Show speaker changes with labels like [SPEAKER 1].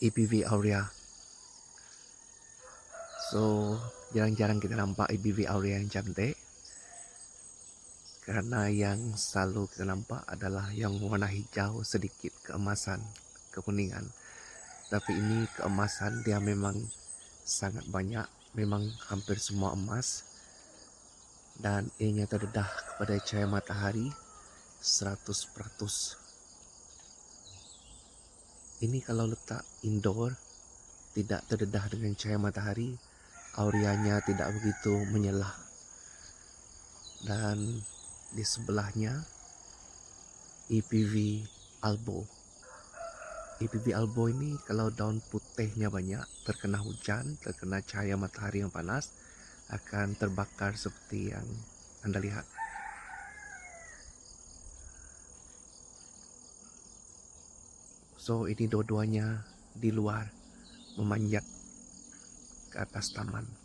[SPEAKER 1] EPV aurea. So, jarang-jarang kita nampak EPV aurea yang cantik. Karena yang selalu kita nampak adalah yang warna hijau sedikit keemasan, kekuningan. Tapi ini keemasan dia memang sangat banyak, memang hampir semua emas. Dan ianya terdedah kepada cahaya matahari 100%. Ini kalau letak indoor, tidak terdedah dengan cahaya matahari, aureanya tidak begitu menyelah. Dan di sebelahnya EPV albo. EPV albo ini kalau daun putihnya banyak, terkena hujan, terkena cahaya matahari yang panas, akan terbakar seperti yang Anda lihat. So ini dua-duanya di luar, memanjat ke atas taman.